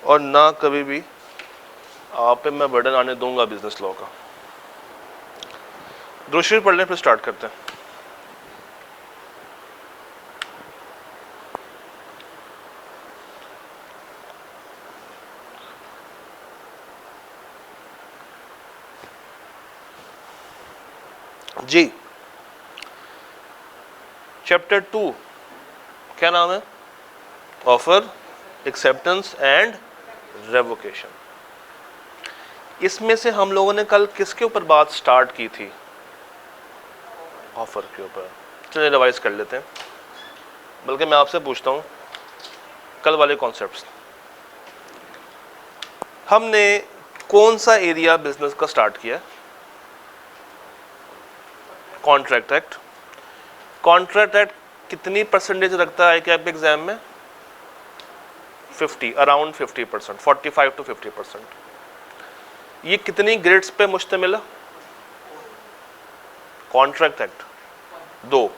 और ना कभी भी आप पे मैं बर्डन आने दूंगा बिजनेस लॉ का। दुरूद पढ़ लें फिर स्टार्ट करते हैं। जी, चैप्टर 2 क्या नाम है? Offer, acceptance and revocation. इसमें से हम लोगों ने कल किसके ऊपर बात स्टार्ट की थी? ऑफर के ऊपर। चलिए रिवाइज कर लेते हैं, बल्कि मैं आपसे पूछता हूं कल वाले कॉन्सेप्ट्स। हमने कौन सा एरिया बिजनेस का स्टार्ट किया? Contract act. कॉन्ट्रैक्ट एक्ट कितनी परसेंटेज रखता है क्या एग्जाम में? 50, अराउंड 50%, 45 to 50%। ये कितनी ग्रेड्स पे मुश्तमिल है? कॉन्ट्रैक्ट एक्ट 2,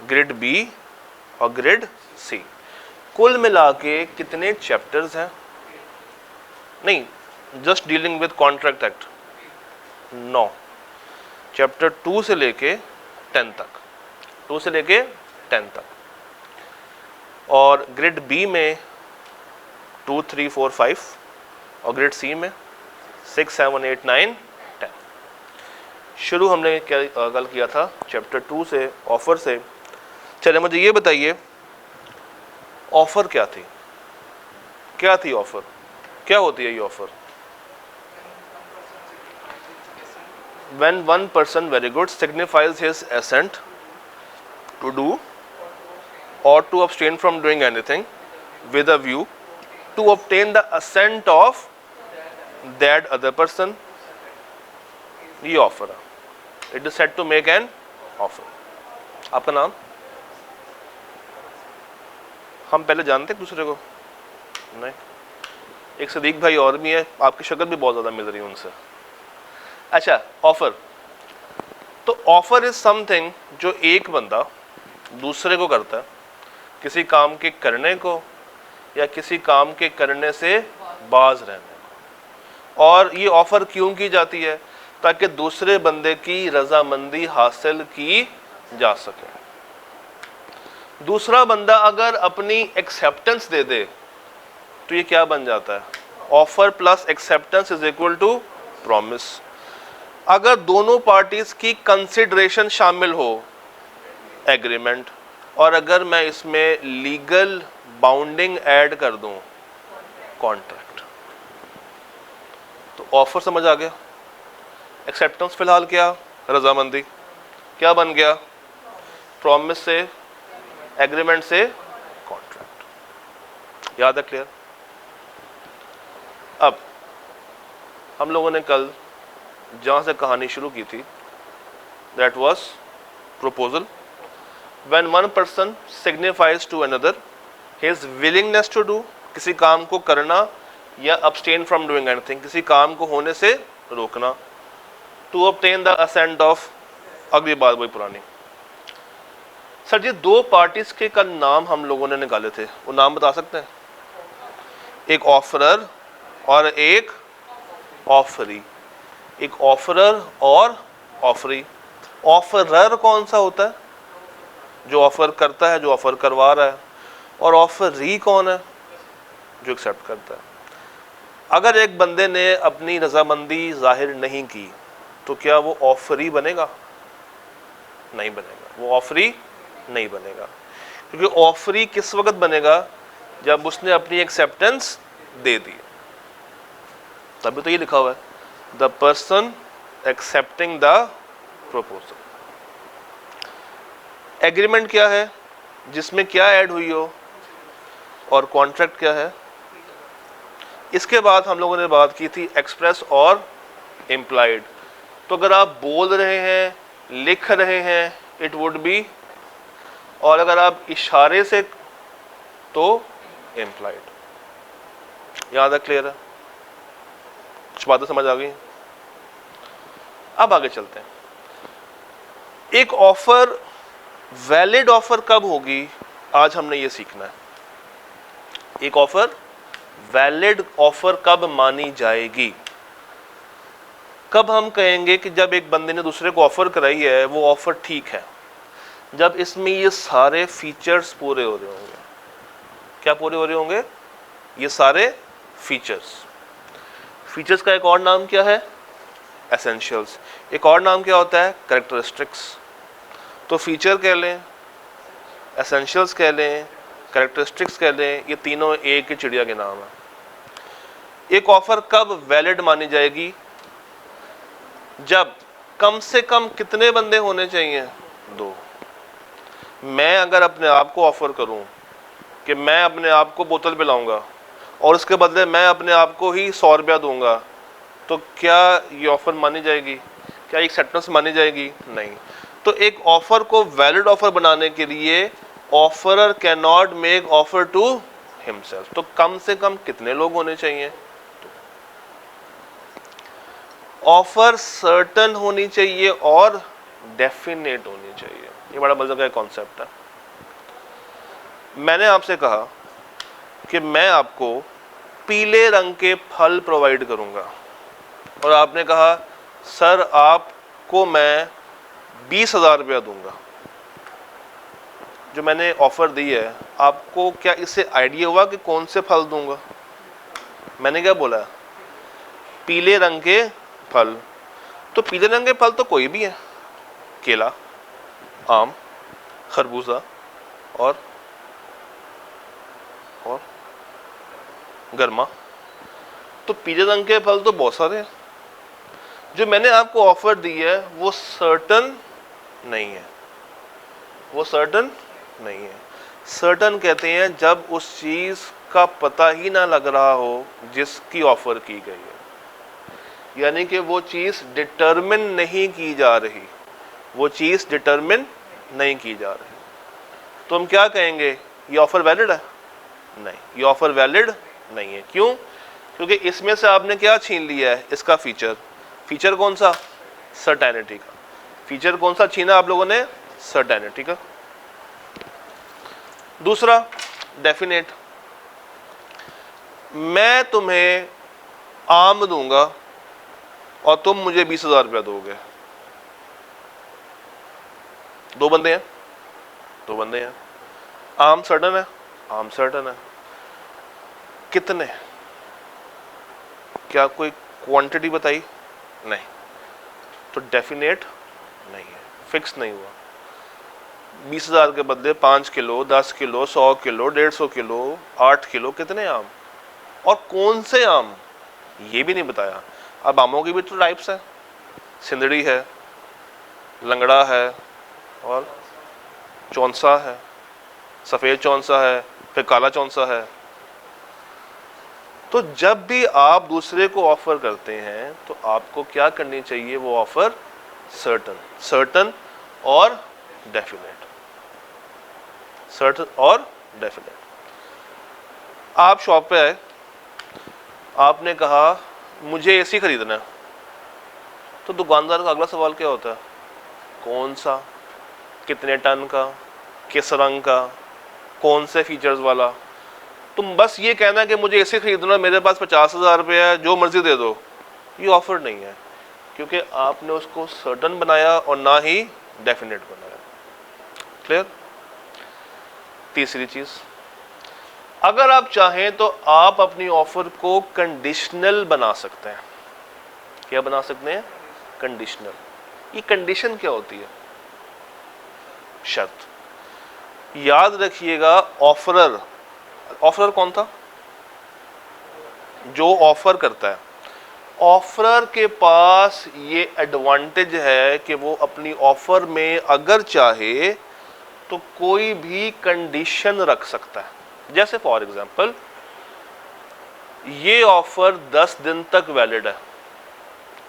ग्रेड बी और ग्रेड सी। कुल मिला के कितने चैप्टर्स हैं? नहीं, just dealing with contract act 9, chapter 2 से लेके 10 तक, 2 से लेके 10 तक। और ग्रेड बी में 2, 3, 4, 5 और ग्रेड सी में 6, 7, 8, 9, 10। शुरू हमने क्या कल किया था? चैप्टर 2 से, ऑफर से। चलिए मुझे ये बताइए, ऑफर क्या थी? क्या थी ऑफर? क्या होती है ये offer? When one person, very good, signifies his assent to do or to abstain from doing anything with a view to obtain the assent of that other person, ये ऑफर है। It is said to make an offer। आपका नाम? हम पहले जानते हैं दूसरे को? नहीं। एक सदीक भाई और भी है, आपकी शक्ल भी बहुत ज़्यादा मिल रही है उनसे। अच्छा, ऑफर। तो ऑफर इज समथिंग जो एक बंदा दूसरे को करता है, किसी काम के करने को या किसी काम के करने से बाज रहने को। और ये ऑफर क्यों की जाती है? ताकि दूसरे बंदे की रजामंदी हासिल की जा सके। दूसरा बंदा अगर अपनी एक्सेप्टेंस दे दे तो ये क्या बन जाता है? Offer plus acceptance is equal to promise. अगर दोनों पार्टीज की कंसिडरेशन शामिल हो, एग्रीमेंट। और अगर मैं इसमें लीगल बाउंडिंग ऐड कर दूं, कॉन्ट्रैक्ट। तो ऑफर समझ आ गया। एक्सेप्टेंस फिलहाल क्या? रजामंदी। क्या बन गया? प्रॉमिस से, एग्रीमेंट से कॉन्ट्रैक्ट। याद है? क्लियर? अब हम लोगों ने कल जहां से कहानी शुरू की थी, that was proposal. When one person signifies to another his willingness to do, किसी काम को करना या अब्सटेन फ्रॉम डूइंग एनीथिंग, किसी काम को होने से रोकना, to obtain the assent of, अगली बात वही पुरानी। सर ये दो पार्टीज के कल नाम हम लोगों ने निकाले थे, वो नाम बता सकते हैं? एक ऑफरर और एक ऑफरी। एक ऑफरर और ऑफरी। ऑफरर कौन सा होता है? जो ऑफर करता है, जो ऑफर करवा रहा है। और ऑफरी कौन है? जो एक्सेप्ट करता है। अगर एक बंदे ने अपनी रजामंदी जाहिर नहीं की तो क्या वो ऑफरी बनेगा? नहीं बनेगा, वो ऑफरी नहीं बनेगा। क्योंकि ऑफरी किस वक्त बनेगा? जब उसने अपनी एक्सेप्टेंस दे दी। तभी तो ये लिखा हुआ है, the person accepting the proposal. Agreement क्या है? जिसमें क्या ऐड हुई हो। और कॉन्ट्रैक्ट क्या है? इसके बाद हम लोगों ने बात की थी एक्सप्रेस और इम्प्लाइड। तो अगर आप बोल रहे हैं, लिख रहे हैं, इट वुड बी। और अगर आप इशारे से तो इम्प्लाइड। याद है? क्लियर है? कुछ बातें समझ आ गई? अब आगे चलते हैं। एक ऑफर वैलिड ऑफर कब होगी, आज हमने ये सीखना है। एक ऑफर वैलिड ऑफर कब मानी जाएगी? कब हम कहेंगे कि जब एक बंदे ने दूसरे को ऑफर कराई है वो ऑफर ठीक है? जब इसमें ये सारे फीचर्स पूरे हो रहे होंगे। क्या पूरे हो रहे होंगे? ये सारे फीचर्स। फीचर्स का एक और नाम क्या है? एसेंशियल्स। एक और नाम क्या होता है? कैरेक्टरिस्टिक्स। तो फीचर कह लें, एसेंशियल्स कह लें, कैरेक्टरिस्टिक्स कह लें, ये तीनों एक ही चिड़िया के नाम है। एक ऑफर कब वैलिड मानी जाएगी? जब कम से कम कितने बंदे होने चाहिए? 2। मैं अगर अपने आप को ऑफर करूं कि मैं अपने आप को बोतल पिलाऊंगा और उसके बदले मैं अपने आप को ही 100 रुपया दूंगा, तो क्या ये ऑफर मानी जाएगी? क्या एक एक्सेप्टेंस मानी जाएगी? नहीं। तो एक ऑफर को वैलिड ऑफर बनाने के लिए offeror can not make offer to himself. तो कम से कम कितने लोग होने चाहिए? ऑफर सर्टन होनी चाहिए और डेफिनेट होनी चाहिए। ये बड़ा मजे का कॉन्सेप्ट है। मैंने आपसे कहा कि मैं आपको पीले रंग के फल प्रोवाइड करूंगा और आपने कहा सर आपको मैं 20,000 रुपया दूंगा। जो मैंने ऑफर दी है, आपको क्या इससे आइडिया हुआ कि कौन से फल दूंगा? मैंने क्या बोला? पीले रंग के फल। तो पीले रंग के फल तो कोई भी है, केला, आम, खरबूजा और गर्मा। तो पीले रंग के फल तो बहुत सारे हैं। जो मैंने आपको ऑफर दी है वो सर्टन नहीं है। वो सर्टन नहीं है। सर्टन कहते हैं जब उस चीज का पता ही ना लग रहा हो जिसकी ऑफर की गई है, यानी कि वो चीज डिटरमिन नहीं की जा रही। वो चीज डिटरमिन नहीं की जा रही, तो हम क्या कहेंगे? ये ऑफर वैलिड है? नहीं, ये ऑफर वैलिड नहीं है। क्यों? क्योंकि इसमें से आपने क्या छीन लिया है? इसका फीचर। फीचर कौन सा? सर्टेनिटी का। फीचर कौन सा छीना आप लोगों ने? सर्टेनिटी का। दूसरा, डेफिनेट। मैं तुम्हें आम दूंगा और तुम मुझे 20,000 रुपया दोगे। 2 बंदे हैं, 2 बंदे हैं। आम सर्टन है? आम सर्टन है। कितने? क्या कोई क्वांटिटी बताई? नहीं। तो डेफिनेट नहीं है, फिक्स नहीं हुआ। 20,000 के बदले 5 kilo, 10 kilo, 100 kilo, 150 kilo, 8 kilo, कितने आम और कौन से आम, ये भी नहीं बताया। अब आमों की भी तो टाइप्स है, सिंदड़ी है, लंगड़ा है और चौंसा है, सफ़ेद चौंसा है, फिर काला चौंसा है। तो जब भी आप दूसरे को ऑफर करते हैं तो आपको क्या करनी चाहिए? वो ऑफर सर्टन, सर्टन और डेफिनेट, सर्टन और डेफिनेट। आप शॉप पे आए, आपने कहा मुझे एसी खरीदना है, तो दुकानदार का अगला सवाल क्या होता है? कौन सा, कितने टन का, किस रंग का, कौन से फीचर्स वाला? तुम बस ये कहना कि मुझे एसी खरीदना, मेरे पास 50,000 रुपये है, जो मर्जी दे दो, ये ऑफर नहीं है, क्योंकि आपने उसको सर्टन बनाया और ना ही डेफिनेट बनाया। क्लियर? तीसरी चीज, अगर आप चाहें तो आप अपनी ऑफर को कंडीशनल बना सकते हैं। क्या बना सकते हैं? कंडीशनल। ये कंडीशन क्या होती है? शर्त। याद रखिएगा, ऑफरर, ऑफरर कौन था? जो ऑफर करता है। ऑफरर के पास ये एडवांटेज है कि वो अपनी ऑफर में अगर चाहे तो कोई भी कंडीशन रख सकता है। जैसे फॉर एग्जांपल, ये ऑफर 10 दिन तक वैलिड है,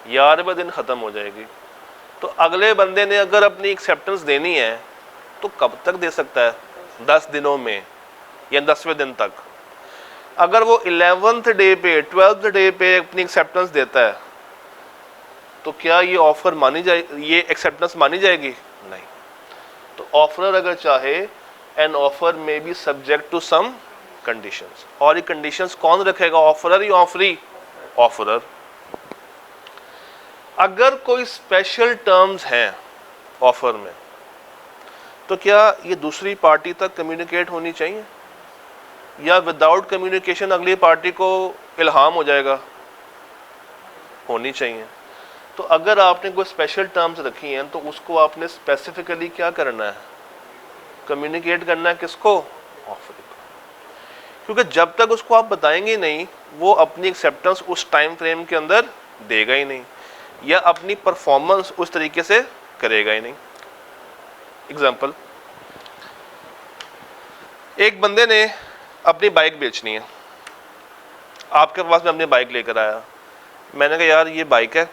11वें दिन खत्म हो जाएगी। तो अगले बंदे ने अगर अपनी एक्सेप्टेंस देनी है तो कब तक दे सकता है? 10 दिनों में या 10वें दिन तक। अगर वो 11th डे पे, 12th डे पे अपनी एक्सेप्टेंस देता है तो क्या ये ऑफर मानी जाए, ये एक्सेप्टेंस मानी जाएगी? नहीं। तो ऑफरर अगर चाहे, an offer may be subject to some conditions. और ये कंडीशंस कौन रखेगा, ऑफरर या ऑफरी? ऑफरर। अगर कोई स्पेशल टर्म्स हैं ऑफर में तो क्या ये दूसरी पार्टी तक कम्युनिकेट होनी चाहिए, या विदाउट कम्युनिकेशन अगली पार्टी को इल्हाम हो जाएगा? होनी चाहिए। तो अगर आपने कोई स्पेशल टर्म्स रखी हैं तो उसको आपने स्पेसिफिकली क्या करना है, कम्युनिकेट करना है। किसको? ऑफर को। क्योंकि जब तक उसको आप बताएंगे नहीं वो अपनी एक्सेप्टेंस उस टाइम फ्रेम के अंदर देगा ही नहीं, या अपनी परफॉर्मेंस उस तरीके से करेगा ही नहीं। एग्जाम्पल, एक बंदे ने अपनी बाइक बेचनी है, आपके पास में अपनी बाइक लेकर आया। मैंने कहा यार ये बाइक है,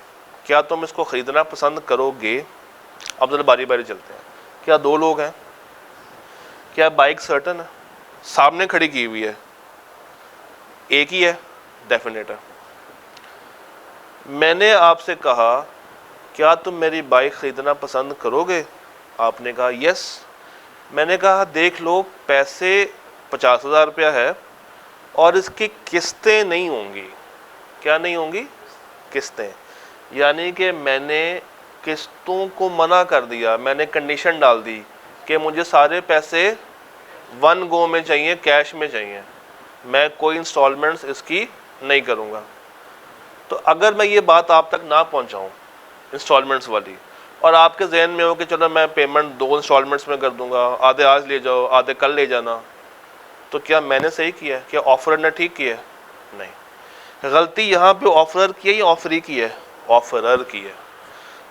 क्या तुम इसको ख़रीदना पसंद करोगे? अब जरा बारी बारी चलते हैं। क्या दो लोग हैं? क्या बाइक सर्टन है? सामने खड़ी की हुई है, एक ही है, डेफिनेट है। मैंने आपसे कहा क्या तुम मेरी बाइक ख़रीदना पसंद करोगे? आपने कहा यस। मैंने कहा देख लो, पैसे 50,000 रुपया है और इसकी किस्तें नहीं होंगी। क्या नहीं होंगी? किस्तें। यानी कि मैंने किस्तों को मना कर दिया, मैंने कंडीशन डाल दी कि मुझे सारे पैसे वन गो में चाहिए, कैश में चाहिए, मैं कोई इंस्टॉलमेंट्स इसकी नहीं करूँगा। तो अगर मैं ये बात आप तक ना पहुँचाऊँ इंस्टॉलमेंट्स वाली, और आपके जहन में हो कि चलो मैं पेमेंट 2 इंस्टॉलमेंट्स में कर दूंगा, आधे आज ले जाओ आधे कल ले जाना, तो क्या मैंने सही किया है? क्या ऑफरर ने ठीक किया है? नहीं। गलती यहाँ पे ऑफरर की है या ऑफरी की है? ऑफरर की है।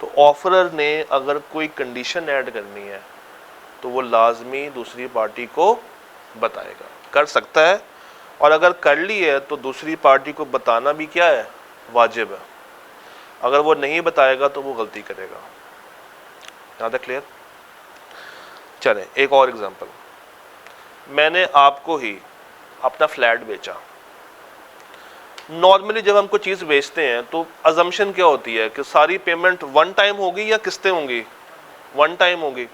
तो ऑफरर ने अगर कोई कंडीशन ऐड करनी है तो वो लाजमी दूसरी पार्टी को बताएगा, कर सकता है, और अगर कर ली है तो दूसरी पार्टी को बताना भी क्या है? वाजिब है। अगर वो नहीं बताएगा तो वो गलती करेगा। यहाँ तक क्लियर? चलें एक और एग्जांपल। मैंने आपको ही अपना फ्लैट बेचा। नॉर्मली जब हम कोई चीज़ बेचते हैं तो अजम्पशन क्या होती है कि सारी पेमेंट वन टाइम होगी या किस्तें होंगी? वन टाइम होगी।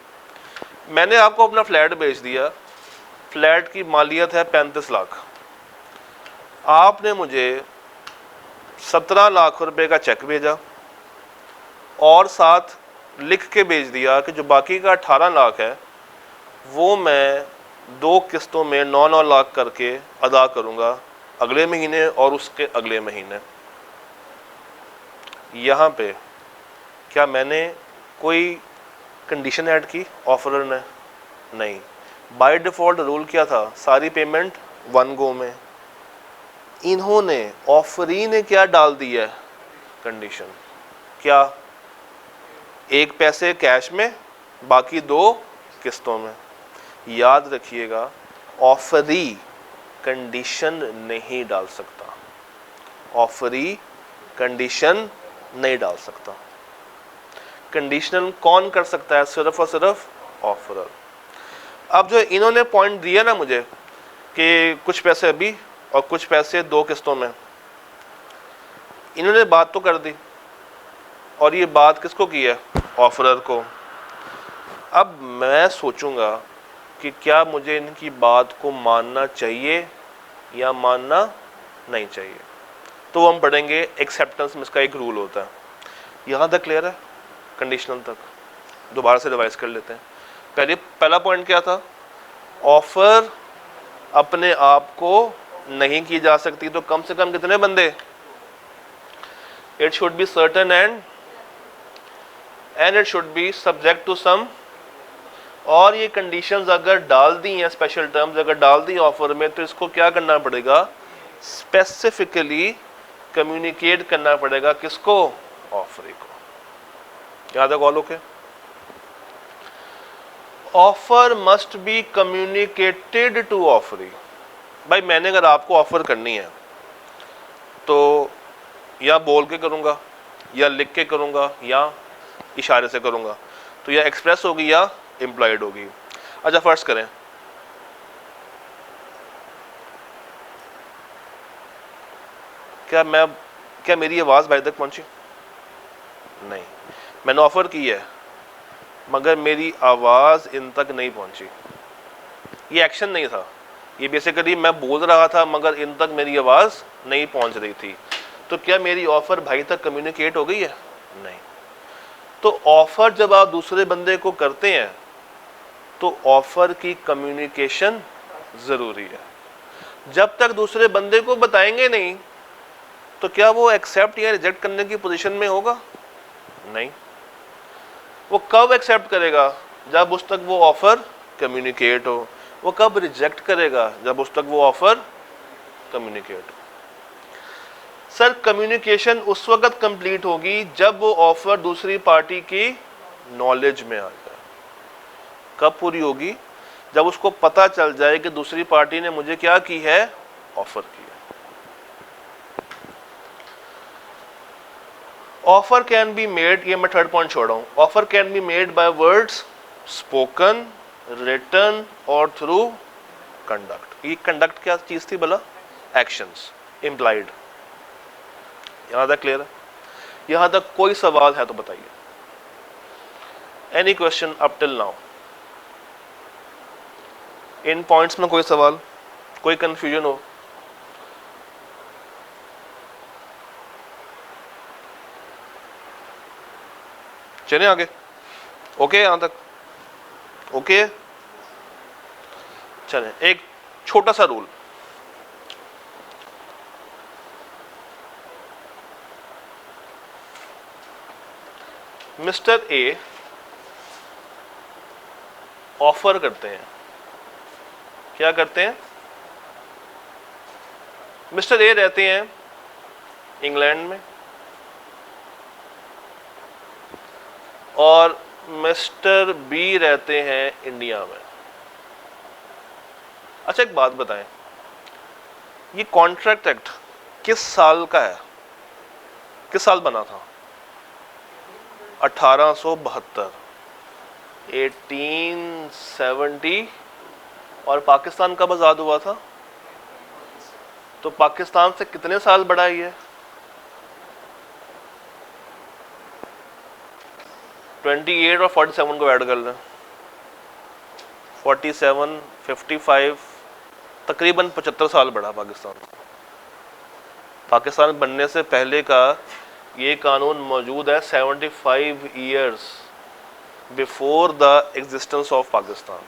मैंने आपको अपना फ्लैट बेच दिया, फ्लैट की मालियत है 35 लाख। आपने मुझे 17 लाख रुपए का चेक भेजा और साथ लिख के भेज दिया कि जो बाकी का 18 लाख है वो मैं 2 किस्तों में 9-9 लाख करके अदा करूंगा, अगले महीने और उसके अगले महीने। यहाँ पे क्या मैंने कोई कंडीशन ऐड की ऑफरर ने? नहीं। बाय डिफ़ॉल्ट रूल क्या था? सारी पेमेंट वन गो में। इन्होंने, ऑफरी ने क्या डाल दिया है? कंडीशन। क्या? एक पैसे कैश में, बाकी 2 किस्तों में। याद रखिएगा, ऑफरी कंडीशन नहीं डाल सकता। ऑफरी कंडीशन नहीं डाल सकता। कंडीशनल कौन कर सकता है? सिर्फ और सिर्फ ऑफरर। अब जो इन्होंने पॉइंट दिया ना मुझे कि कुछ पैसे अभी और कुछ पैसे 2 किस्तों में, इन्होंने बात तो कर दी, और ये बात किसको की है? ऑफरर को। अब मैं सोचूंगा कि क्या मुझे इनकी बात को मानना चाहिए या मानना नहीं चाहिए। तो हम पढ़ेंगे एक्सेप्टेंस में इसका एक रूल होता है। यहाँ तक क्लियर है? कंडीशनल तक दोबारा से रिवाइज कर लेते हैं। पहला पॉइंट क्या था? ऑफर अपने आप को नहीं की जा सकती, तो कम से कम कितने बंदे? It should be certain and it should be subject to some. और ये कंडीशंस अगर डाल दी हैं, स्पेशल टर्म्स अगर डाल दी ऑफर में, तो इसको क्या करना पड़ेगा? स्पेसिफिकली कम्युनिकेट करना पड़ेगा। किसको? ऑफरी को। याद है? Call okay? Offer must be communicated to offeree. भाई मैंने अगर आपको ऑफर करनी है तो या बोल के करूंगा, या लिख के करूंगा, या इशारे से करूंगा, तो या एक्सप्रेस होगी या इम्प्लॉयड होगी। अच्छा फर्स्ट करें, क्या मेरी आवाज भाई तक पहुंची? नहीं। मैंने ऑफर की है मगर मेरी आवाज इन तक नहीं पहुंची। ये एक्शन नहीं था, ये बेसिकली मैं बोल रहा था मगर इन तक मेरी आवाज़ नहीं पहुंच रही थी। तो क्या मेरी ऑफ़र भाई तक कम्युनिकेट हो गई है? नहीं। तो ऑफ़र जब आप दूसरे बंदे को करते हैं तो ऑफ़र की कम्युनिकेशन ज़रूरी है। जब तक दूसरे बंदे को बताएंगे नहीं तो क्या वो एक्सेप्ट या रिजेक्ट करने की पोजीशन में होगा? नहीं। वो कब एक्सेप्ट करेगा? जब उस तक वो ऑफ़र कम्युनिकेट हो। वो कब रिजेक्ट करेगा? जब उस तक वो ऑफ़र कम्युनिकेट हो। सर कम्युनिकेशन उस वक्त कंप्लीट होगी जब वो ऑफ़र दूसरी पार्टी की नॉलेज में आ जाए। कब पूरी होगी? जब उसको पता चल जाए कि दूसरी पार्टी ने मुझे क्या की है? ऑफ़र की है। ऑफर कैन बी मेड, ये मैं थर्ड पॉइंट छोड़ रहा हूं, offer can be made by words spoken, written और थ्रू कंडक्ट। ये कंडक्ट क्या चीज थी भला? Actions, implied. यहां तक क्लियर है? यहां तक कोई सवाल है तो बताइए। Any question up till now? इन पॉइंट्स में कोई सवाल, कोई कंफ्यूजन हो? चले आगे। ओके यहां तक? ओके चलें। एक छोटा सा रूल, मिस्टर ए ऑफर करते हैं। क्या करते हैं? मिस्टर ए रहते हैं इंग्लैंड में और मिस्टर बी रहते हैं इंडिया में। अच्छा एक बात बताएं, ये कॉन्ट्रैक्ट एक्ट किस साल का है? किस साल बना था? 1872, 1870। और पाकिस्तान कब आज़ाद हुआ था? तो पाकिस्तान से कितने साल बड़ा ही है? 28 और 47 को ऐड कर लें, 47, 55, तकरीबन 75 साल बड़ा पाकिस्तान। पाकिस्तान बनने से पहले का ये कानून मौजूद है 75 years before the existence of Pakistan.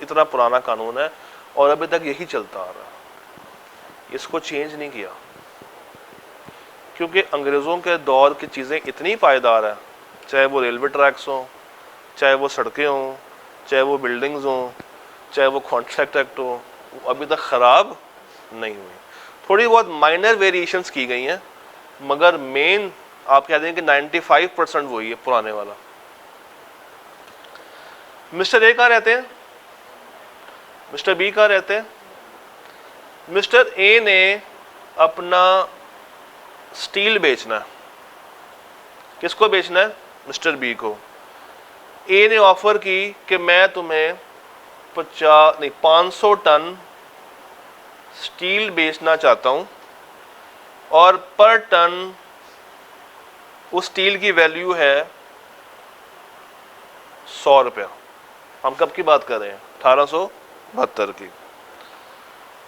इतना पुराना कानून है और अभी तक यही चलता आ रहा है, इसको चेंज नहीं किया क्योंकि अंग्रेज़ों के दौर की चीज़ें इतनी पायदार है, चाहे वो रेलवे ट्रैक्स हों, चाहे वो सड़कें हों, चाहे वो बिल्डिंग्स हों, चाहे वो कॉन्ट्रैक्ट एक्ट हो, वो अभी तक ख़राब नहीं हुई। थोड़ी बहुत माइनर वेरिएशंस की गई हैं मगर मेन आप कह दें कि 95% वही है पुराने वाला। मिस्टर ए कहाँ रहते हैं? मिस्टर बी कहाँ रहते हैं? मिस्टर ए ने अपना स्टील बेचना है। किसको बेचना है? मिस्टर बी को। ए ने ऑफर की कि मैं तुम्हें 500 टन स्टील बेचना चाहता हूं और पर टन उस स्टील की वैल्यू है 100 रुपया। हम कब की बात कर रहे हैं? 1872 की।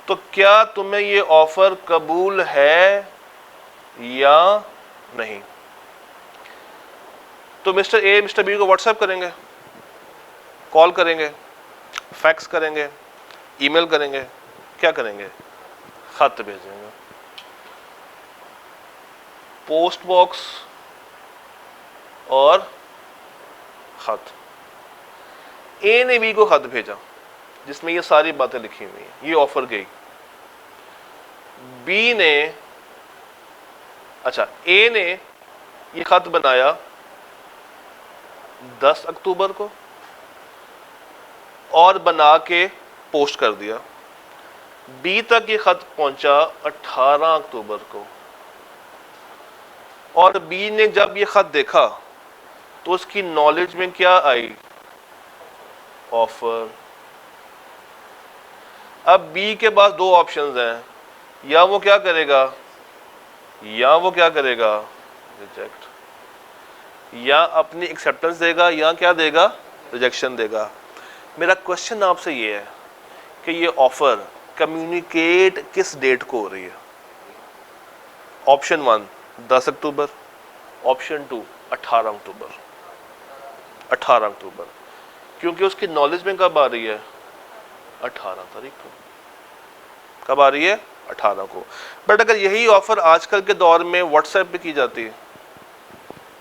तो क्या तुम्हें ये ऑफर कबूल है या नहीं? तो मिस्टर ए मिस्टर बी को व्हाट्सएप करेंगे, कॉल करेंगे, फैक्स करेंगे, ईमेल करेंगे, क्या करेंगे? खत भेजेंगे। पोस्ट बॉक्स और खत। ए ने बी को खत भेजा जिसमें ये सारी बातें लिखी हुई हैं, ये ऑफर गई। बी ने, अच्छा ए ने ये खत बनाया 10 अक्टूबर को और बना के पोस्ट कर दिया। बी तक ये खत पहुंचा 18 अक्टूबर को और बी ने जब ये खत देखा तो उसकी नॉलेज में क्या आई? ऑफर। अब बी के पास दो ऑप्शंस हैं, या वो क्या करेगा? रिजेक्ट, या अपनी एक्सेप्टेंस देगा या क्या देगा? रिजेक्शन देगा। मेरा क्वेश्चन आपसे ये है कि ये ऑफर कम्युनिकेट किस डेट को हो रही है? ऑप्शन 1 10 अक्टूबर, ऑप्शन 2 18 अक्टूबर। 18 अक्टूबर, क्योंकि उसकी नॉलेज में कब आ रही है? 18 तारीख को। कब आ रही है? 18 को। बट अगर यही ऑफर आजकल के दौर में व्हाट्सएप पे की जाती है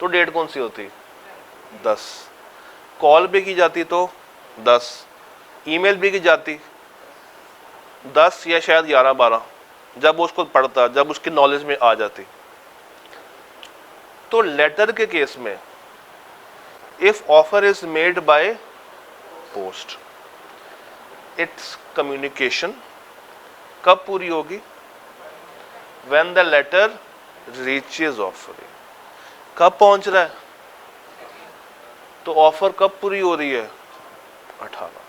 तो डेट कौन सी होती? 10। कॉल पे की जाती तो 10, ईमेल भी की जाती 10 या शायद 11-12, जब वो उसको पढ़ता, जब उसकी नॉलेज में आ जाती। तो लेटर के केस में if offer is made by post, its communication कब पूरी होगी? When the letter reaches offer. कब पहुंच रहा है? तो ऑफर कब पूरी हो रही है? 18।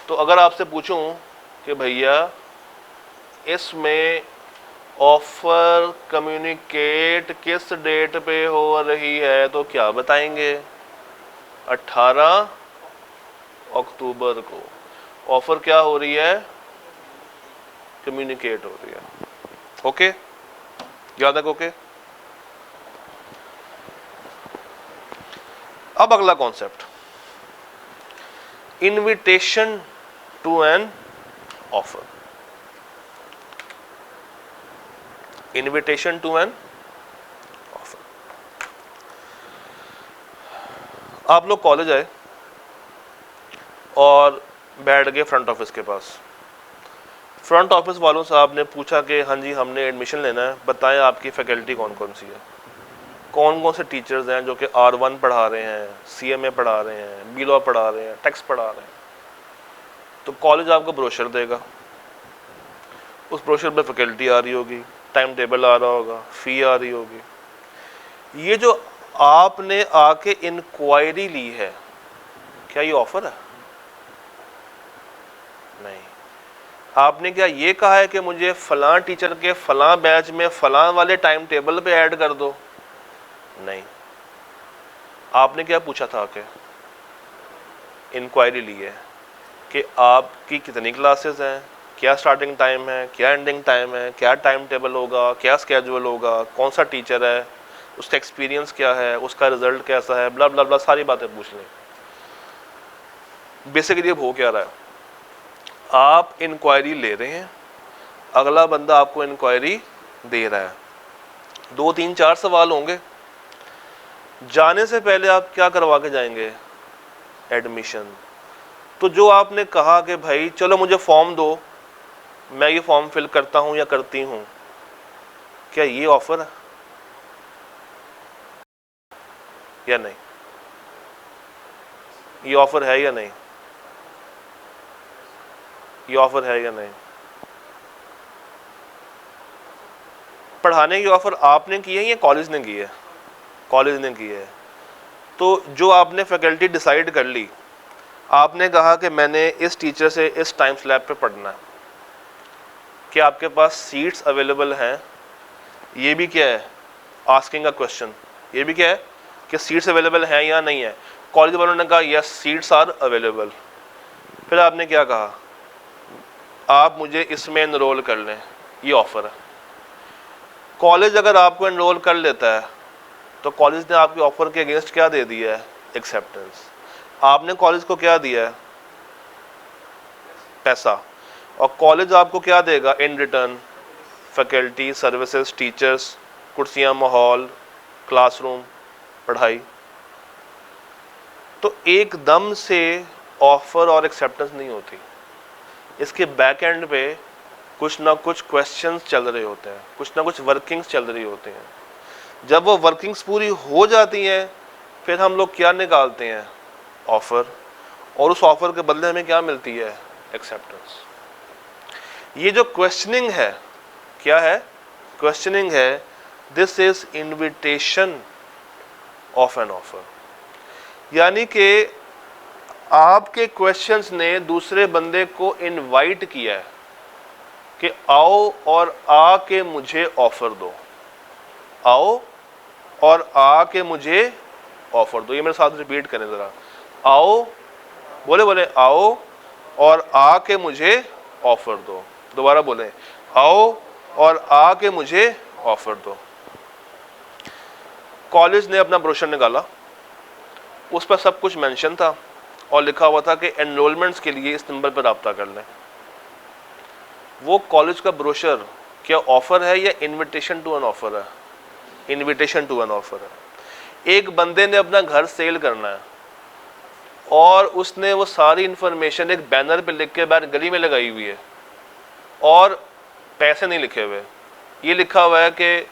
तो अगर आपसे पूछूं कि भैया इसमें ऑफर कम्युनिकेट किस डेट पे हो रही है, तो क्या बताएंगे? 18 अक्टूबर को ऑफर क्या हो रही है? कम्युनिकेट हो रही है। ओके, याद है? ओके। अब अगला concept, invitation to an offer. Invitation to an offer. आप लोग कॉलेज आए और बैठ गए फ्रंट ऑफिस के पास। फ्रंट ऑफिस वालों से आपने पूछा कि हाँ जी हमने एडमिशन लेना है, बताएं आपकी फैकल्टी कौन कौन सी है, कौन कौन से टीचर्स हैं जो कि R1 पढ़ा रहे हैं, CMA पढ़ा रहे हैं, B.Law पढ़ा रहे हैं, टैक्स पढ़ा रहे हैं। तो कॉलेज आपको ब्रोशर देगा, उस ब्रोशर पर फैकल्टी आ रही होगी, टाइम टेबल आ रहा होगा, फ़ी आ रही होगी। ये जो आपने आके इंक्वायरी ली है, क्या ये ऑफर है? नहीं। आपने क्या ये कहा है कि मुझे फलां टीचर के फलां बैच में फलां वाले टाइम टेबल पे ऐड कर दो? नहीं। आपने क्या पूछा था कि इंक्वायरी ली है कि आपकी कितनी क्लासेस हैं, क्या स्टार्टिंग टाइम है, क्या एंडिंग टाइम है, क्या टाइम टेबल होगा, क्या स्केड्यूल होगा, कौन सा टीचर है, उसका एक्सपीरियंस क्या है, उसका रिजल्ट कैसा है, ब्ला ब्ला ब्ला, सारी बातें पूछ लें। बेसिकली अब हो क्या रहा है, आप इंक्वायरी ले रहे हैं, अगला बंदा आपको इंक्वायरी दे रहा है, 2 3 4 सवाल होंगे। जाने से पहले आप क्या करवा के जाएंगे? एडमिशन। तो जो आपने कहा कि भाई चलो मुझे फॉर्म दो, मैं ये फॉर्म फिल करता हूं या करती हूं, क्या ये ऑफर है या नहीं? ये ऑफर है या नहीं? ये ऑफर है या नहीं? पढ़ाने की ऑफर आपने की है या कॉलेज ने की है? कॉलेज ने की है। तो जो आपने फैकल्टी डिसाइड कर ली, आपने कहा कि मैंने इस टीचर से इस टाइम स्लैब पे पढ़ना है, कि आपके पास सीट्स अवेलेबल हैं, ये भी क्या है? Asking a question. ये भी क्या है कि सीट्स अवेलेबल हैं या नहीं है? कॉलेज वालों ने कहा यस सीट्स आर अवेलेबल। फिर आपने क्या कहा? आप मुझे इसमें एनरोल कर लें, ये ऑफर है। कॉलेज अगर आपको एनरोल कर लेता है तो कॉलेज ने आपके ऑफर के अगेंस्ट क्या दे दिया है? एक्सेप्टेंस। आपने कॉलेज को क्या दिया है? पैसा। और कॉलेज आपको क्या देगा in return? Faculty, services, teachers, कुर्सियां, माहौल, क्लासरूम, पढ़ाई। तो एकदम से ऑफर और एक्सेप्टेंस नहीं होती, इसके बैक एंड पे कुछ ना कुछ क्वेश्चंस चल रहे होते हैं, कुछ ना कुछ वर्किंग्स चल रही होती हैं। जब वो वर्किंग्स पूरी हो जाती हैं फिर हम लोग क्या निकालते हैं? ऑफर। और उस ऑफर के बदले हमें क्या मिलती है? एक्सेप्टेंस। ये जो क्वेश्चनिंग है, क्या है? क्वेश्चनिंग है। This is invitation of an offer. यानी कि आपके क्वेश्चंस ने दूसरे बंदे को इनवाइट किया है कि आओ और आके मुझे ऑफर दो, आओ और आके मुझे ऑफर दो। ये मेरे साथ रिपीट करें ज़रा। आओ, बोले बोले, आओ और आके मुझे ऑफर दो। दोबारा बोलें, आओ और आके मुझे ऑफर दो। कॉलेज ने अपना ब्रोशर निकाला, उस पर सब कुछ मेंशन था और लिखा हुआ था कि एनरोलमेंट्स के लिए इस नंबर पर रब्ता कर लें। वो कॉलेज का ब्रोशर क्या ऑफर है या इनविटेशन टू एन ऑफर है? इनविटेशन टू एन ऑफर है। एक बंदे ने अपना घर सेल करना है और उसने वो सारी इंफॉर्मेशन एक बैनर पे लिख के बाहर गली में लगाई हुई है और पैसे नहीं लिखे हुए, ये लिखा हुआ है कि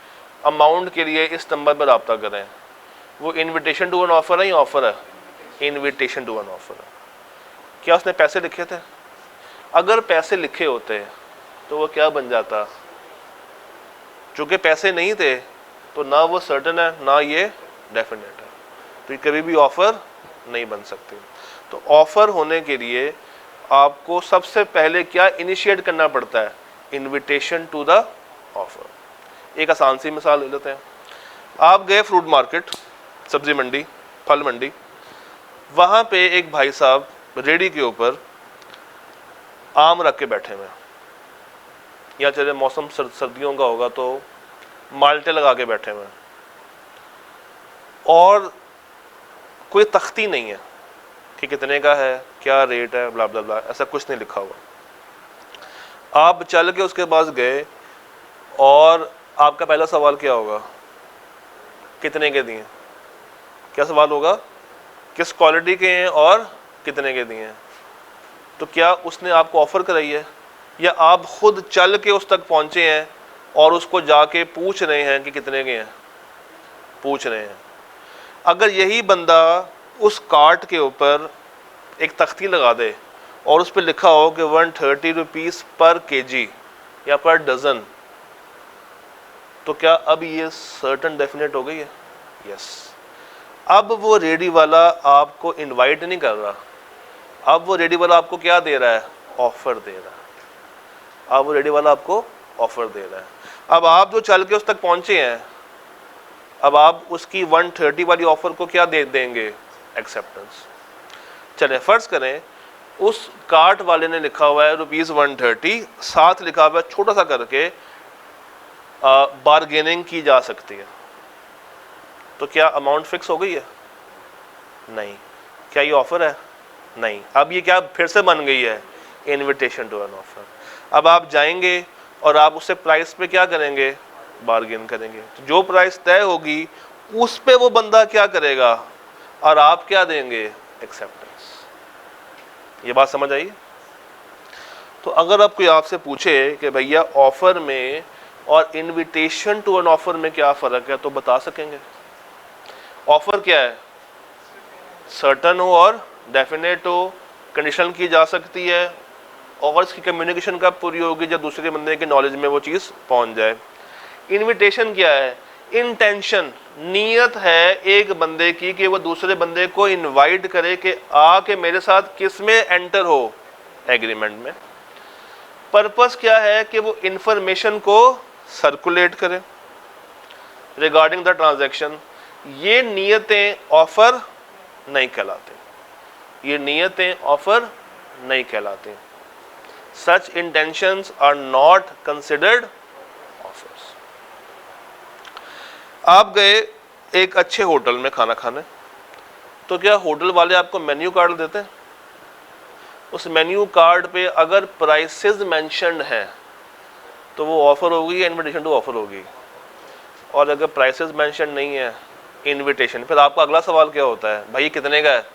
अमाउंट के लिए इस नंबर पर रब्ता करें। वो इनविटेशन टू एन ऑफर है या ऑफर है? इनविटेशन टू एन ऑफर है। क्या उसने पैसे लिखे थे? अगर पैसे लिखे होते तो वो क्या बन जाता? चूंकि पैसे नहीं थे तो ना वो सर्टन है ना ये डेफिनेट है, तो ये कभी भी ऑफर नहीं बन सकती। तो ऑफर होने के लिए आपको सबसे पहले क्या इनिशिएट करना पड़ता है? Invitation to the offer. एक आसान सी मिसाल ले लेते हैं। आप गए फ्रूट मार्केट, सब्जी मंडी, फल मंडी, वहाँ पे एक भाई साहब रेडी के ऊपर आम रख के बैठे हुए हैं, या चले मौसम सर्दियों का होगा तो माल्टे लगा के बैठे हुए हैं, और कोई तख्ती नहीं है कि कितने का है, क्या रेट है, ब्ला ब्ला ब्ला, ऐसा कुछ नहीं लिखा हुआ। आप चल के उसके पास गए और आपका पहला सवाल क्या होगा? कितने के दिए? क्या सवाल होगा? किस क्वालिटी के हैं और कितने के दिए हैं? तो क्या उसने आपको ऑफर कराई है या आप खुद चल के उस तक पहुंचे हैं और उसको जाके पूछ रहे हैं कि कितने के हैं? पूछ रहे हैं। अगर यही बंदा उस कार्ट के ऊपर एक तख्ती लगा दे और उस पर लिखा हो कि 130 रुपीज़ पर केजी या पर डजन, तो क्या अब ये सर्टन डेफिनेट हो गई है? यस। अब वो रेडी वाला आपको इनवाइट नहीं कर रहा, अब वो रेडी वाला आपको क्या दे रहा है? ऑफर दे रहा है। अब वो रेडी वाला आपको ऑफर दे रहा है। अब आप जो चल के उस तक पहुंचे हैं, अब आप उसकी 130 वाली ऑफर को क्या दे देंगे? एक्सेप्टेंस। चले फर्ज करें उस कार्ट वाले ने लिखा हुआ है ₹130, साथ लिखा हुआ है छोटा सा करके बार्गेनिंग की जा सकती है, तो क्या अमाउंट फिक्स हो गई है? नहीं। क्या ये ऑफर है? नहीं। अब ये क्या फिर से बन गई है? Invitation to an offer. अब आप जाएंगे और आप उससे प्राइस पे क्या करेंगे? बार्गेन करेंगे। तो जो प्राइस तय होगी उस पे वो बंदा क्या करेगा और आप क्या देंगे? एक्सेप्टेंस। ये बात समझ आई? तो अगर आप कोई आपसे पूछे कि भैया ऑफर में और इनविटेशन टू एन ऑफर में क्या फ़र्क है, तो बता सकेंगे? ऑफर क्या है? सर्टन हो और डेफिनेट हो, कंडीशन की जा सकती है और इसकी कम्युनिकेशन कब पूरी होगी? जब दूसरे बंदे के नॉलेज में वो चीज़ पहुंच जाए। इनविटेशन क्या है? इंटेंशन, नीयत है एक बंदे की कि वो दूसरे बंदे को इनवाइट करे कि आके मेरे साथ किस में एंटर हो? एग्रीमेंट में। पर्पस क्या है? कि वो इंफॉर्मेशन को सर्कुलेट करे रिगार्डिंग द ट्रांजैक्शन। ये नीयतें ऑफर नहीं कहलाते, ये नीयतें ऑफर नहीं कहलाते। Such intentions are not considered offers. आप गए एक अच्छे होटल में खाना खाने, तो क्या होटल वाले आपको मेन्यू कार्ड देते हैं? उस मेन्यू कार्ड पे अगर प्राइसेस मेंशन्ड हैं तो वो ऑफर होगी या इनविटेशन टू ऑफर होगी? और अगर प्राइसेस मेंशन नहीं है, इनविटेशन, फिर आपका अगला सवाल क्या होता है? भाई कितने का है?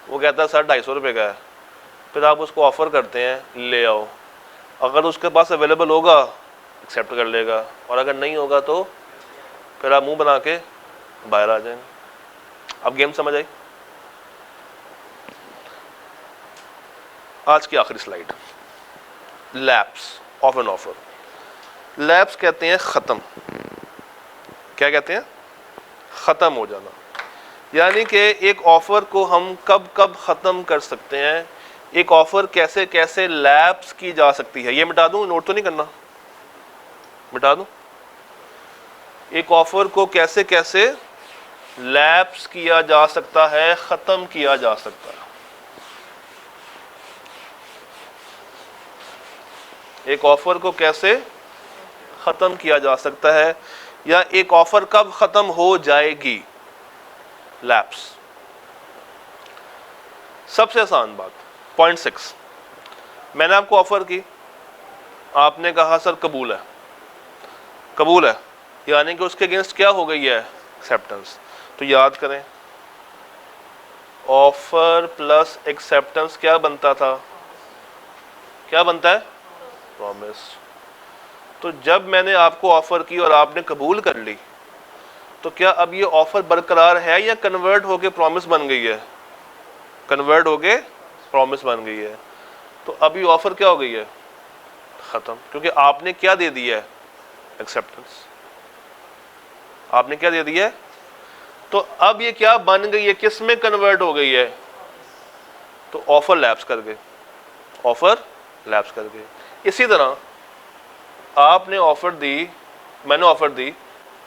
वो कहता है सर 250 रुपये का है। फिर आप उसको ऑफ़र करते हैं, ले आओ। अगर उसके पास अवेलेबल होगा एक्सेप्ट कर लेगा, और अगर नहीं होगा तो फिर आप मुंह बना के बाहर आ जाएंगे। अब गेम समझ आई? आज की आखिरी slide, lapse of an offer. Lapse कहते हैं ख़त्म। क्या कहते हैं? ख़त्म हो जाना। यानी कि एक ऑफ़र को हम कब कब ख़त्म कर सकते हैं, एक ऑफ़र कैसे कैसे लैप्स की जा सकती है। ये मिटा दूँ? नोट तो नहीं करना? मिटा दूँ? एक ऑफ़र को कैसे कैसे लैप्स किया जा सकता है, ख़त्म किया जा सकता है। एक ऑफर को कैसे खत्म किया जा सकता है, या एक ऑफर कब खत्म हो जाएगी, लैप्स। सबसे आसान बात, पॉइंट 6, मैंने आपको ऑफर की, आपने कहा सर कबूल है, कबूल है, यानी कि उसके अगेंस्ट क्या हो गई है, एक्सेप्टेंस। तो याद करें, ऑफर प्लस एक्सेप्टेंस क्या बनता था, क्या बनता है, प्रॉमिस। तो जब मैंने आपको ऑफर की और आपने कबूल कर ली, तो क्या अब ये ऑफर बरकरार है या कन्वर्ट होके प्रॉमिस बन गई है, कन्वर्ट होके प्रॉमिस बन गई है। तो अब ये ऑफर क्या हो गई है, खत्म, क्योंकि आपने क्या दे दिया है, एक्सेप्टेंस, आपने क्या दे दिया है। तो अब ये क्या बन गई है, किस में कन्वर्ट हो गई है, तो ऑफर लैप्स कर गए, ऑफर लैप्स कर गए। इसी तरह आपने ऑफर दी, मैंने ऑफर दी,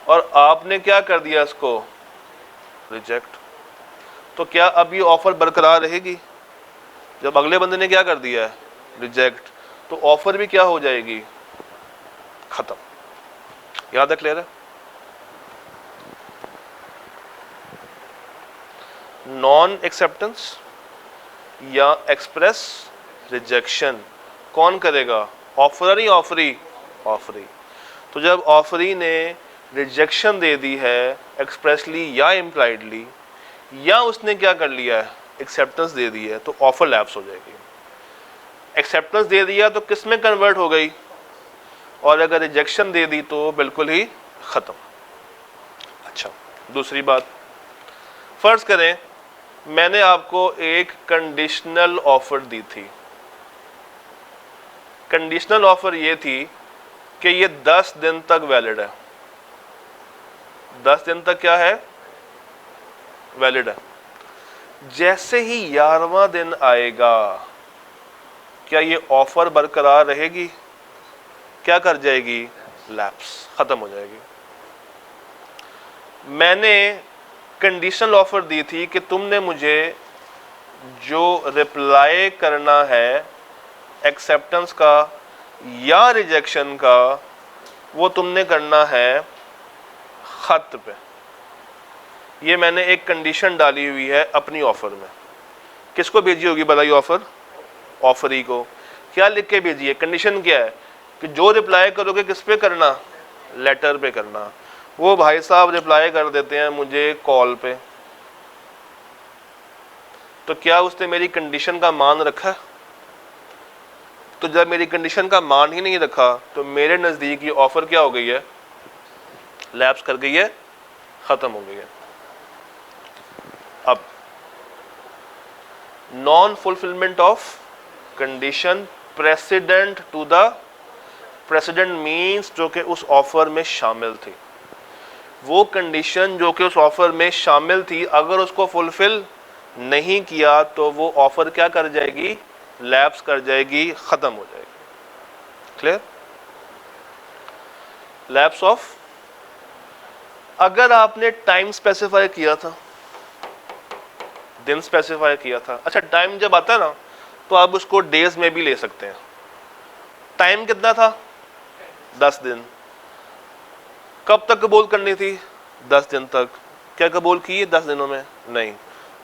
और आपने क्या कर दिया, इसको रिजेक्ट। तो क्या अब ये ऑफर बरकरार रहेगी, जब अगले बंदे ने क्या कर दिया है, रिजेक्ट, तो ऑफर भी क्या हो जाएगी, खत्म। याद है, क्लियर है। नॉन एक्सेप्टेंस या एक्सप्रेस रिजेक्शन कौन करेगा, ऑफरर ही ऑफरी, ऑफरी। तो जब ऑफरी ने रिजेक्शन दे दी है एक्सप्रेसली या इम्प्लाइडली, या उसने क्या कर लिया है, एक्सेप्टेंस दे दी है, तो ऑफर लैप्स हो जाएगी। एक्सेप्टेंस दे दिया तो किस में कन्वर्ट हो गई, और अगर रिजेक्शन दे दी तो बिल्कुल ही खत्म। अच्छा, दूसरी बात, फर्ज करें मैंने आपको एक कंडीशनल ऑफर दी थी। कंडीशनल ऑफर ये थी कि ये 10 दिन तक वैलिड है, 10 दिन तक क्या है, वैलिड है। जैसे ही 11वां दिन आएगा, क्या ये ऑफर बरकरार रहेगी, क्या कर जाएगी, लैप्स, खत्म हो जाएगी। मैंने कंडीशनल ऑफर दी थी कि तुमने मुझे जो रिप्लाई करना है एक्सेप्टेंस का या रिजेक्शन का, वो तुमने करना है खत पे। ये मैंने एक कंडीशन डाली हुई है अपनी ऑफर में। किसको भेजी होगी बताइए, ऑफर, ऑफरी को। क्या लिख के भेजी है, कंडीशन क्या है कि जो रिप्लाई करोगे किस पे करना, लेटर पे करना। वो भाई साहब रिप्लाई कर देते हैं मुझे कॉल पे, तो क्या उसने मेरी कंडीशन का मान रखा? तो जब मेरी कंडीशन का मान ही नहीं रखा, तो मेरे नज़दीक ये ऑफर क्या हो गई है, लैप्स कर गई है, खत्म हो गई है। अब non fulfilment of condition precedent to the, precedent means जो कि उस ऑफर में शामिल थी। वो कंडीशन जो कि उस ऑफर में शामिल थी, अगर उसको फुलफिल नहीं किया तो वो ऑफर क्या कर जाएगी, लैप्स कर जाएगी, खत्म हो जाएगी। क्लियर? लैप्स ऑफ, अगर आपने टाइम स्पेसिफाई किया था, दिन स्पेसिफाई किया था, अच्छा टाइम जब आता है ना तो आप उसको डेज में भी ले सकते हैं। टाइम कितना था, 10 दिन। कब तक कबूल करनी थी, 10 दिन तक। क्या कबूल की है 10 दिनों में, नहीं,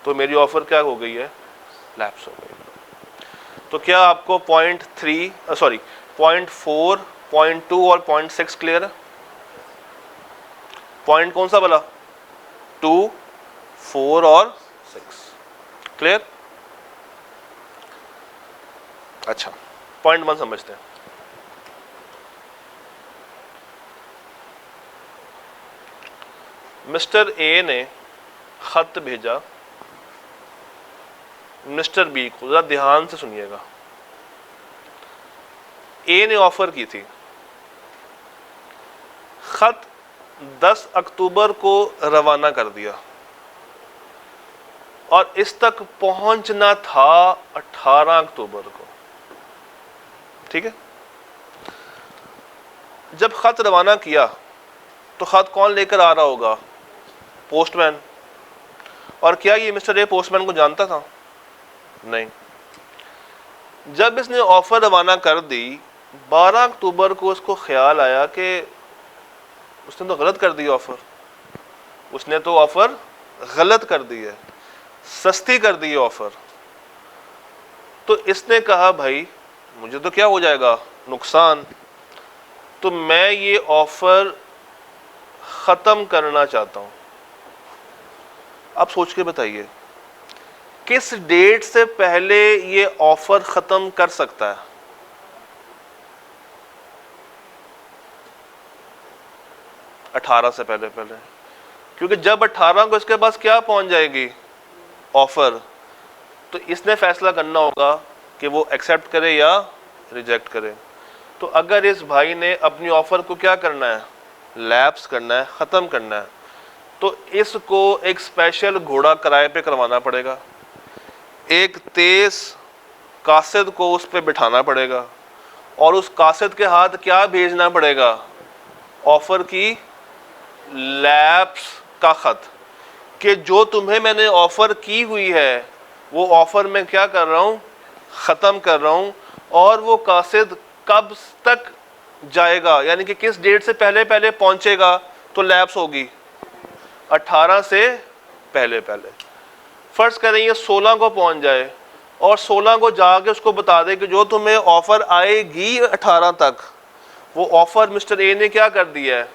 तो मेरी ऑफर क्या हो गई है, लैप्स हो गई। तो क्या आपको पॉइंट 4, पॉइंट 2 और पॉइंट 6 क्लियर है? पॉइंट कौन सा बोला, 2, 4 और 6 क्लियर? अच्छा, पॉइंट 1 समझते हैं। मिस्टर ए ने खत भेजा मिस्टर बी को, जरा ध्यान से सुनिएगा। ए ने ऑफर की थी, खत 10 अक्टूबर को रवाना कर दिया और इस तक पहुंचना था 18 अक्टूबर को। ठीक है, जब खत रवाना किया तो खत कौन लेकर आ रहा होगा, पोस्टमैन। और क्या ये मिस्टर ए पोस्टमैन को जानता था, नहीं। जब इसने ऑफर रवाना कर दी 12 अक्टूबर को उसको ख्याल आया कि उसने तो गलत कर दिया ऑफर, उसने तो ऑफर गलत कर दी है, सस्ती कर दी है ऑफर। तो इसने कहा भाई मुझे तो क्या हो जाएगा, नुकसान, तो मैं ये ऑफर खत्म करना चाहता हूं। आप सोच के बताइए किस डेट से पहले ये ऑफर खत्म कर सकता है? अठारह से पहले पहले, क्योंकि जब 18 को इसके पास क्या पहुंच जाएगी, ऑफर, तो इसने फैसला करना होगा कि वो एक्सेप्ट करे या रिजेक्ट करे। तो अगर इस भाई ने अपनी ऑफर को क्या करना है, लैप्स करना है, ख़त्म करना है, तो इसको एक स्पेशल घोड़ा किराए पे करवाना पड़ेगा, एक तेज कासिद को उस पर बिठाना पड़ेगा, और उस कासिद के हाथ क्या भेजना पड़ेगा, ऑफर की लैप्स का खत, कि जो तुम्हें मैंने ऑफर की हुई है वो ऑफर मैं क्या कर रहा हूँ, ख़त्म कर रहा हूँ। और वो कासिद कब तक जाएगा, यानी कि किस डेट से पहले पहले पहुंचेगा तो लैप्स होगी, 18 से पहले पहले। फर्ज करें ये 16 को पहुंच जाए और 16 को जाके उसको बता दे कि जो तुम्हें ऑफर आएगी 18 तक, वो ऑफर मिस्टर ए ने क्या कर दिया है,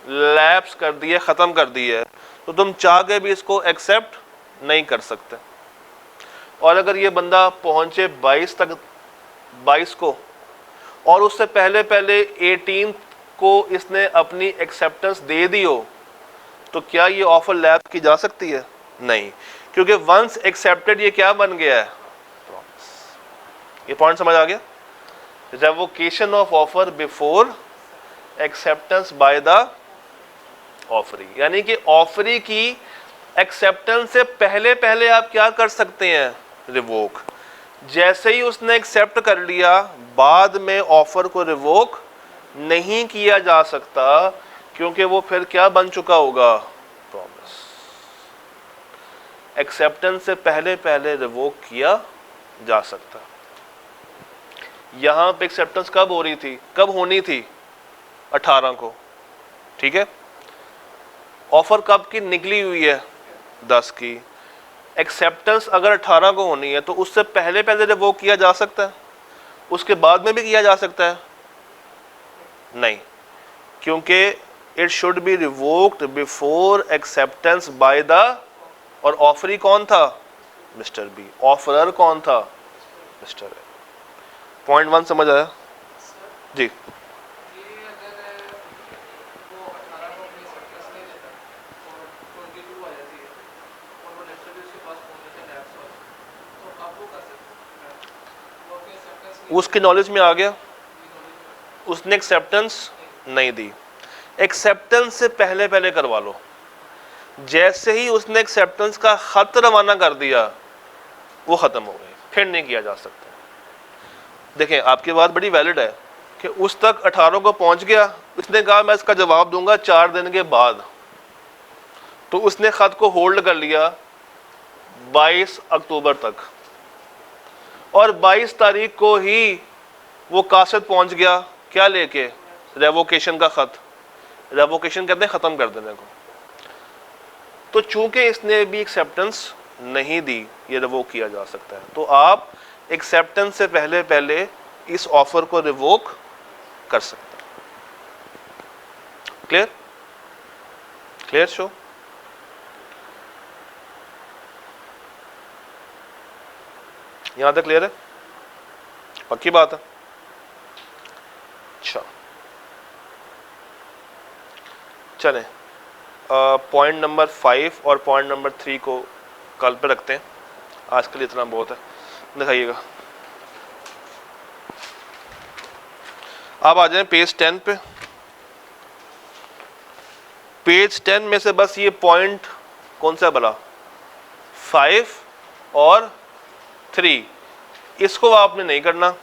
लैप्स कर दिया, ख़त्म कर दिया है, तो तुम चाह के भी इसको एक्सेप्ट नहीं कर सकते। और अगर ये बंदा पहुंचे 22 तक, 22 को, और उससे पहले पहले 18 को इसने अपनी एक्सेप्टेंस दे दी हो, तो क्या ये ऑफर लैप्स की जा सकती है? नहीं, क्योंकि वंस एक्सेप्टेड ये क्या बन गया है, प्रॉमिस। ये पॉइंट समझ आ गया? Revocation of offer before acceptance by the offeree, यानी कि ऑफरी की एक्सेप्टेंस से पहले पहले आप क्या कर सकते हैं, रिवोक। जैसे ही उसने एक्सेप्ट कर लिया, बाद में ऑफर को रिवोक नहीं किया जा सकता, क्योंकि वो फिर क्या बन चुका होगा, प्रॉमिस। एक्सेप्टेंस से पहले पहले रिवोक किया जा सकता। यहां पे एक्सेप्टेंस कब हो रही थी, कब होनी थी, 18 को, ठीक है। ऑफर कब की निकली हुई है, 10 की। एक्सेप्टेंस अगर 18 को होनी है तो उससे पहले पहले रिवोक किया जा सकता है, उसके बाद में भी किया जा सकता है? नहीं, क्योंकि it should B revoked before acceptance by the, और ऑफरी कौन था, मिस्टर बी। ऑफरर कौन था, मिस्टर ए। पॉइंट 1 समझ आया जी? उसकी नॉलेज में आ गया, उसने एक्सेप्टेंस नहीं दी। एक्सेप्टेंस से पहले पहले करवा लो। जैसे ही उसने एक्सेप्टेंस का खत रवाना कर दिया, वो खत्म हो गई, फिर नहीं किया जा सकता। देखें, आपकी बात बड़ी वैलिड है कि उस तक 18 को पहुंच गया, उसने कहा मैं इसका जवाब दूंगा 4 दिन के बाद, तो उसने खत को होल्ड कर लिया 22 अक्टूबर तक, और 22 तारीख को ही वो कासिद पहुंच गया, क्या लेके, रेवोकेशन का खत। रेवोकेशन कहते हैं ख़त्म कर देने को। तो चूंकि इसने भी एक्सेप्टेंस नहीं दी, ये रिवोक किया जा सकता है। तो आप एक्सेप्टेंस से पहले पहले इस ऑफर को रिवोक कर सकते हैं। क्लियर? Clear show? यहां तक क्लियर है? पक्की बात है? अच्छा, चलें, पॉइंट नंबर 5 और पॉइंट नंबर 3 को कल पे रखते हैं, आज के लिए इतना बहुत है। दिखाइएगा, आप आ जाएं पेज 10 पे। पेज 10 में से बस ये पॉइंट कौन सा भला, 5 और 3, इसको आपने नहीं करना,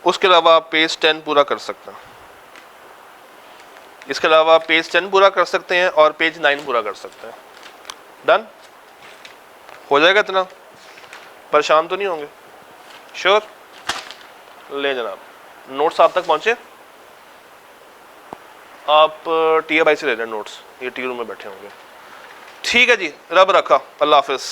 उसके अलावा आप पेज 10 पूरा कर सकते हैं। इसके अलावा आप पेज 10 पूरा कर सकते हैं और पेज 9 पूरा कर सकते हैं। डन हो जाएगा? इतना परेशान तो नहीं होंगे? श्योर? ले जनाब। नोट्स आप तक पहुंचे? आप टी ए बाई से ले रहे हैं नोट्स, ये टी रूम में बैठे होंगे। ठीक है जी, रब रखा, अल्लाह हाफिज़।